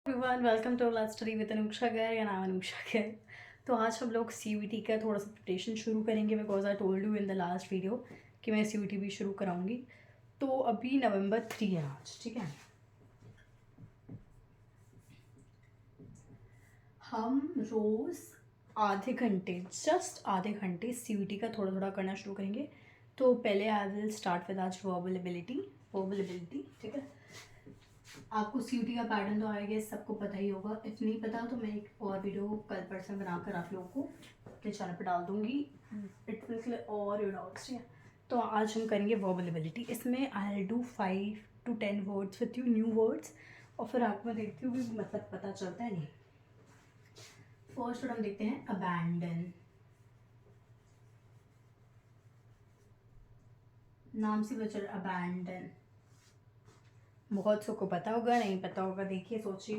Everyone welcome to life study with Anusha गर या नाम अनुषा गर। तो आज हम लोग CUET का थोड़ा सा प्रिपरेशन शुरू करेंगे because I told you in the last video कि मैं CUET भी शुरू कराऊंगी। तो अभी नवंबर 3 है आज, ठीक है। हम रोज़ आधे घंटे, जस्ट आधे घंटे CUET का थोड़ा थोड़ा करना शुरू करेंगे। तो पहले आई विल स्टार्ट विद आज वर्बल एबिलिटी, ठीक है। आपको CUET का पैटर्न तो आएगा, सबको पता ही होगा। इफ नहीं पता तो मैं एक और वीडियो कल परसों बनाकर आप लोगों को अपने चैनल पर डाल दूँगी। It will clear all your doubts, ठीक है। तो आज हम करेंगे वर्बल एबिलिटी। इसमें I will do 5 to 10 words with you, new words, और फिर आपको मैं देखती हूँ कि मतलब पता चलता है नहीं। फर्स्ट वर्ड हम देखते हैं अबैंडन। नाम से बचल अबैंडन, बहुत सबको पता होगा, नहीं पता होगा देखिए सोचिए।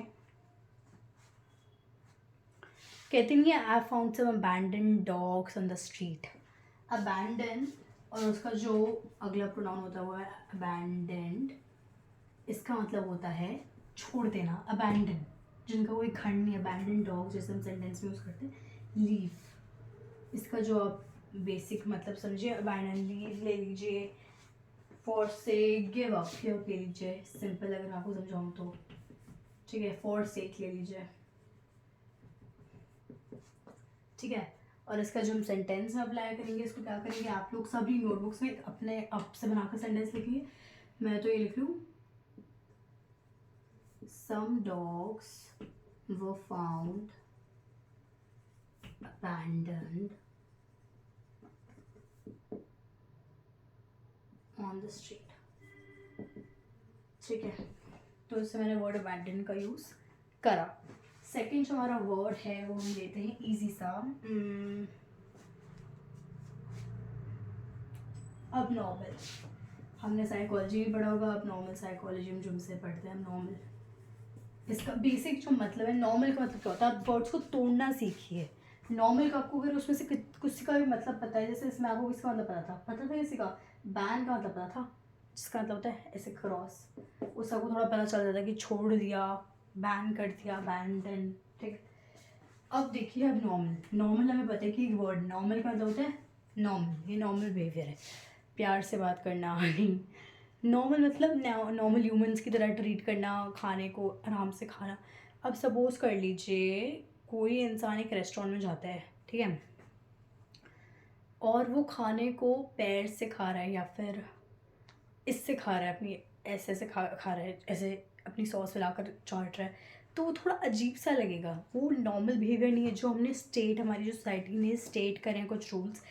कहते नहीं है I found some abandon dogs on the street. Abandon और उसका जो अगला प्रोनाउन होता हुआ है अबैंडेंड, इसका मतलब होता है छोड़ देना। अबैंडन जिनका कोई खंड नहीं, अबैंडन डॉग जैसे हम सेंटेंस में यूज़ करते हैं। लीव, इसका जो आप बेसिक मतलब समझिए, अबैंडन लीव ले लीजिए। फॉर से गिव अप ले लीजिए, सिंपल अगर आपको समझाऊँ तो, ठीक है। फॉर सेक ले लीजिए, ठीक है। और इसका जो हम सेंटेंस में अप्लाई करेंगे, इसको क्या करेंगे, आप लोग सभी नोटबुक्स में अपने अप से बनाकर सेंटेंस लिखेंगे। मैं तो ये लिख लूँ, some dogs were found abandoned on the street, ठीक है। तो इससे मैंने वर्ड अबैंडन का यूज़ करा। सेकेंड जो हमारा वर्ड है वो हम लेते हैं इजी सा, अब नॉर्मल। हमने साइकोलॉजी भी पढ़ा होगा, अब नॉर्मल साइकोलॉजी में जो हमसे पढ़ते हैं हम नॉर्मल। इसका बेसिक जो मतलब है, नॉर्मल का मतलब क्या होता है, आप वर्ड्स को तोड़ना सीखिए। नॉर्मल का आपको अगर उसमें से किसी का भी मतलब पता है, जैसे इसमें आपको किसका मतलब पता था किसी का, बैन का मतलब पता था, जिसका मतलब होता है ऐसे क्रॉस। उस सबको थोड़ा पता चल जाता है कि छोड़ दिया, बैन कर दिया, बैन, ठीक है। अब देखिए, अब नॉर्मल हमें पता है कि वर्ड नॉर्मल का मतलब होता है नॉर्मल, ये नॉर्मल बिहेवियर है, प्यार से बात करना। नहीं, नॉर्मल मतलब नॉर्मल ह्यूमंस की तरह ट्रीट करना, खाने को आराम से खाना। अब सपोज कर लीजिए कोई इंसान एक रेस्टोरेंट में जाता है, ठीक है, और वो खाने को पैर से खा रहा है या फिर इससे खा रहा है, अपनी ऐसे ऐसे खा रहा है, ऐसे अपनी सॉस मिलाकर चाट रहा है, तो वो थोड़ा अजीब सा लगेगा। वो नॉर्मल बिहेवियर नहीं है जो हमने हमारी जो सोसाइटी ने स्टेट करें कुछ रूल्स।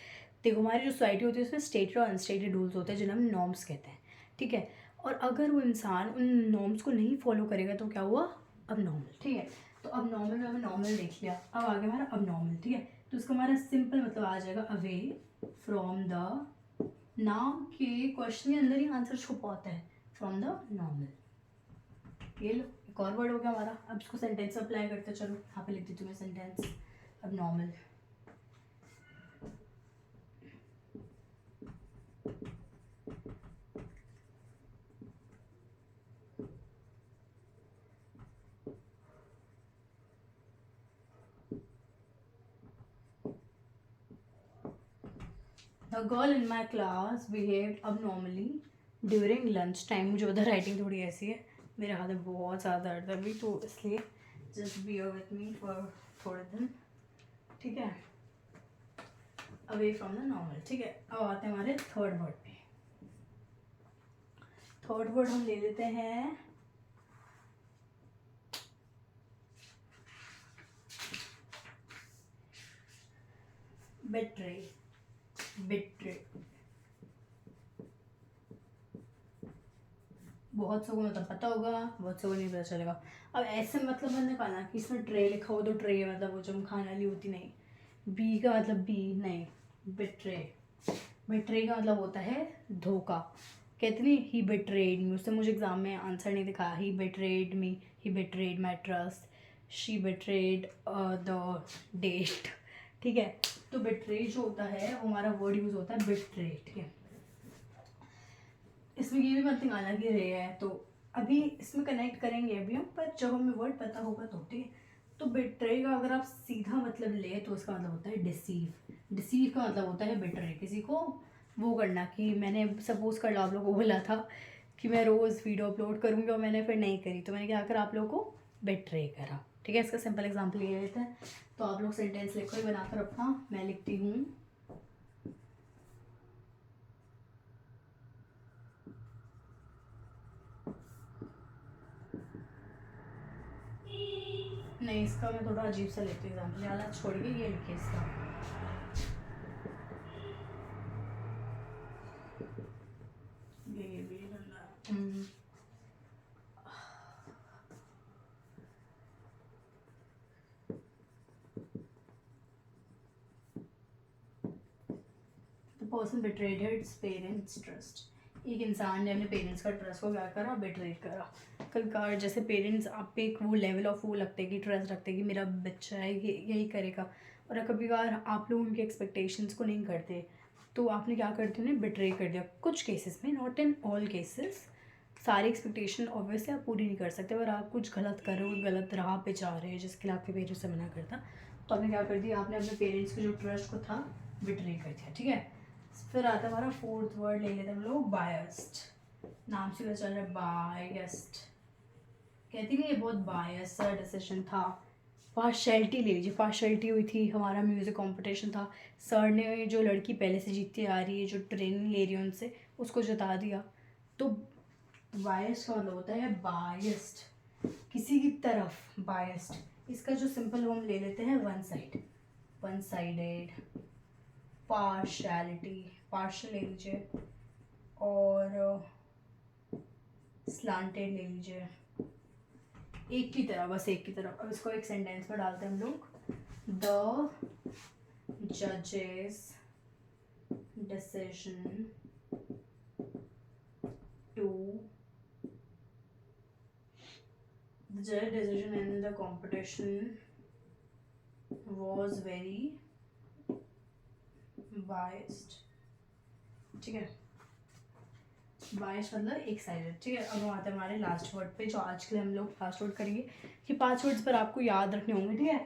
देखो, हमारी जो सोसाइटी होती है उसमें स्टेटेड और अनस्टेटेड रूल्स होते हैं जिन्हें हम नॉर्म्स कहते हैं, ठीक है। और अगर वो इंसान उन नॉर्म्स को नहीं फॉलो करेगा तो क्या हुआ, अब नॉर्मल, ठीक है। तो अब नॉर्मल में हमें नॉर्मल देख लिया, अब आगे हमारा अब नॉर्मल, ठीक है। तो इसका हमारा सिंपल मतलब आ जाएगा अवे फ्रॉम द, नाम के क्वेश्चन के अंदर ही आंसर छुपा होता है, फ्रॉम द नॉर्मल। ये लो, एक और वर्ड हो गया हमारा। अब इसको सेंटेंस में अप्लाई करते चलो, यहाँ पे लिख देती हूँ मैं सेंटेंस, अब normal. The girl in my class behaved abnormally during lunch time। मुझे उधर राइटिंग थोड़ी ऐसी है, मेरे हाथ में बहुत ज़्यादा दर्द है अभी, तो इसलिए just beer with me for थोड़े दिन, ठीक है। अवे फ्रॉम द नॉर्मल, ठीक है। अब आते हैं हमारे थर्ड वर्ड पे। थर्ड वर्ड हम ले लेते हैं बिट्रे। बिट्रे बहुत सबको मतलब पता होगा, बहुत सबको नहीं पता चलेगा। अब ऐसे मतलब मैंने कहा कि इसमें ट्रे लिखा हो तो ट्रे मतलब वो जो हम खाने वाली होती, नहीं। बी का मतलब बी नहीं, बिट्रे। बिट्रे का मतलब होता है धोखा। कहते नहीं ही बिट्रेड मी, उससे मुझे एग्जाम में आंसर नहीं दिखा, he betrayed me, he betrayed my trust, she betrayed the date, ठीक है। तो बिट्रे जो होता है वो हमारा वर्ड यूज होता है बिट्रे, ठीक है। इसमें ये भी मत निकालना कि रे है तो अभी इसमें कनेक्ट करेंगे अभी हम, पर जब हमें वर्ड पता होगा तो, ठीक है। तो बिट्रे का अगर आप सीधा मतलब ले तो उसका मतलब होता है डिसीव। डिसीव का मतलब होता है बिट्रे, किसी को वो करना। कि मैंने सपोज़ कर लो आप लोगों को बोला था कि मैं रोज़ वीडियो अपलोड करूँगी और मैंने फिर नहीं करी, तो मैंने क्या करा, आप लोगों को बिट्रे करा, ठीक है। इसका सिंपल एग्जाम्पल ये लेते हैं। तो आप लोग सेंटेंस लिखो ही बनाकर अपना, मैं लिखती हूँ नहीं, इसका मैं थोड़ा अजीब सा लेती हूँ एग्जाम्पल, ज़्यादा छोड़िए, ये लिखिए इसका। ये भी the person betrayed his parents trust. एक इंसान ने अपने पेरेंट्स का ट्रस्ट को क्या करा, बिट्रे करा। कभी कभार जैसे पेरेंट्स आप पे एक वो लेवल ऑफ वो लगते हैं कि ट्रस्ट रखते हैं कि मेरा बच्चा है ये यही करेगा, और कभी कभार आप लोग उनके एक्सपेक्टेशंस को नहीं करते, तो आपने क्या करते हो, उन्हें बिट्रे कर दिया। कुछ केसेस में, नॉट इन ऑल केसेस, सारी एक्सपेक्टेशन ऑब्वियसली आप पूरी नहीं कर सकते। अगर आप कुछ गलत कर रहे हो, गलत राह पे जा रहे हैं जिसके लिए आपके पेरेंट्स से मना करता, तो आपने क्या कर दिया, आपने अपने पेरेंट्स के जो ट्रस्ट को था बिट्रे कर दिया, ठीक है। फिर आता है हमारा फोर्थ वर्ड, ले लेते हैं हम लोग बायस्ड। नाम से पता चल रहा है बायस्ड, कहती नहीं ये बहुत बायस सा डिसीजन था। पार्शैलिटी ले लीजिए, पार्शैलिटी हुई थी, हमारा म्यूज़िक कंपटीशन था, सर ने जो लड़की पहले से जीतती आ रही है, जो ट्रेनिंग ले रही है उनसे, उसको जिता दिया। तो बायस्ड का मतलब होता है बायस्ड, किसी की तरफ बायस्ड। इसका जो सिंपल हम ले लेते हैं one side, one sided, partiality, partial ले लीजिए, और स्लांटेड ले लीजिए, एक की तरह, बस एक की तरफ। अब इसको एक सेंटेंस में डालते हैं हम लोग, द जजेस decision to, the judge decision in the competition was very biased, ठीक है। बायस मतलब एक साइडेड, ठीक है। अब हम आते हैं हमारे लास्ट वर्ड पे, जो आज के लिए हम लोग लास्ट वर्ड करेंगे। कि 5 वर्ड्स पर आपको याद रखने होंगे, ठीक है।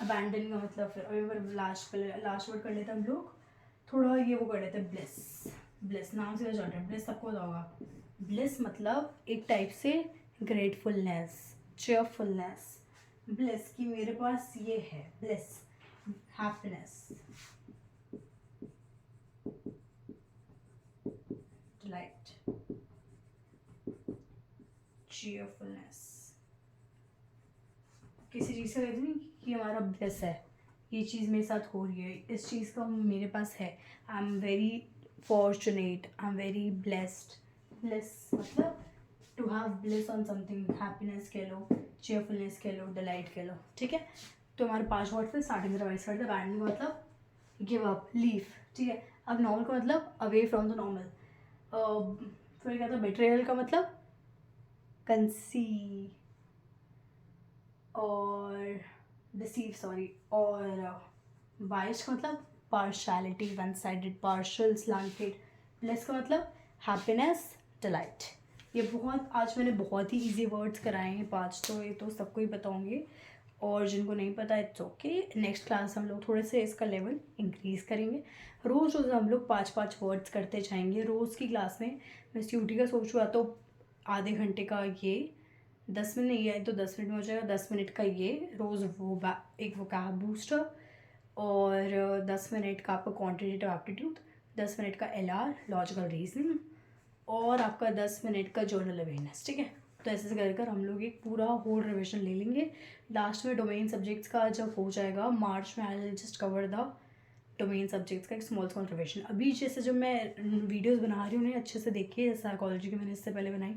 अबैंडन का मतलब, फिर अभी पर लास्ट वर्ड कर लेते हैं हम लोग, थोड़ा ये वो कर लेते हैं, ब्लिस। ब्लिस नाम से चल रहा है, ब्लिस सबको पता होगा। ब्लिस मतलब एक टाइप से ग्रेटफुलनेस, चेयरफुलनेस। ब्लिस कि मेरे पास ये है, ब्लिस हैप्पीनेस, डिलाइट, चीयरफुलनेस। किसी चीज़ का कहते नहीं कि हमारा ब्लेस है, ये चीज़ मेरे साथ हो रही है, इस चीज़ का मेरे पास है, I am very fortunate, I am very blessed. Bless मतलब to have bless on something, happiness कह लो, चीयरफुलनेस कह लो, डिलाइट कह लो, ठीक है। तो हमारे 5 वर्ड थे, स्टार्टिंग से 22 वर्ड थे। अबैंडन का मतलब गिव अप, लीव, ठीक है। अब नॉर्मल का मतलब अवे फ्रॉम द नॉर्मल। फिर क्या था, बेट्रेयल का मतलब कंसी, और डिसीव, सॉरी, और बाइश का मतलब partiality, one sided, partial, slanted. Plus का मतलब हैप्पीनेस, डिलाइट। ये बहुत, आज मैंने बहुत ही इजी वर्ड्स कराए हैं 5, तो ये तो सबको ही पता होंगे, और जिनको नहीं पता इट्स ओके। नेक्स्ट क्लास हम लोग थोड़े से इसका लेवल इंक्रीज़ करेंगे। रोज़ रोज़ हम लोग 5-5 वर्ड्स करते जाएंगे रोज़ की क्लास में। मैं सीयूटी का सोच रहा तो आधे घंटे का ये, 10 मिनट नहीं है तो 10 मिनट में हो जाएगा, 10 मिनट का ये रोज़ वो एक वोकैब बूस्टर, और 10 मिनट का आपका क्वांटिटेटिव एप्टीट्यूड, 10 मिनट का एलआर लॉजिकल रीजनिंग, और आपका 10 मिनट का जर्नल अवेयरनेस, ठीक है। तो ऐसे कर कर हम लोग एक पूरा होल रिविजन ले लेंगे। लास्ट में डोमेन सब्जेक्ट्स का जब हो जाएगा मार्च में, I will just cover the domain subjects का एक स्मॉल रिविजन। अभी जैसे जो मैं वीडियोस बना रही हूँ उन्हें अच्छे से देखिए, जैसे साइकोलॉजी की मैंने इससे पहले बनाई,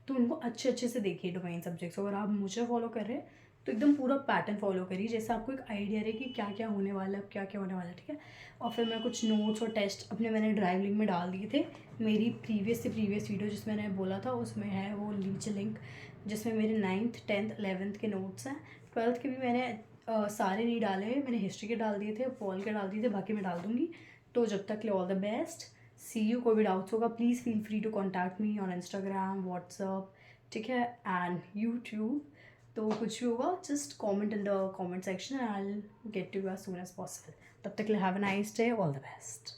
तो उनको अच्छे से देखिए डोमेन सब्जेक्ट्स। अगर आप मुझे फॉलो कर रहे हैं तो एकदम पूरा पैटर्न फॉलो करिए, जैसे आपको एक आइडिया रहे कि क्या क्या होने वाला है, क्या क्या होने वाला है, ठीक है। और फिर मैं कुछ नोट्स और टेस्ट अपने मैंने ड्राइव लिंक में डाल दिए थे। मेरी प्रीवियस वीडियो जिसमें मैंने बोला था उसमें है वो नीचे लिंक, जिसमें मेरे 9th 10th 11th के नोट्स हैं। 12th के भी मैंने सारे नहीं डाले, मैंने हिस्ट्री के डाल दिए थे, पॉल के डाल दिए थे, बाकी मैं डाल दूँगी। तो जब तक के लिए all the best, see you. कोई भी डाउट्स होगा please feel free to contact me on Instagram, WhatsApp, ठीक है, एंड यूट्यूब। तो कुछ भी होगा just comment in the comment section and I will get to you as soon as possible. तब तक के लिए have a nice day, all the best.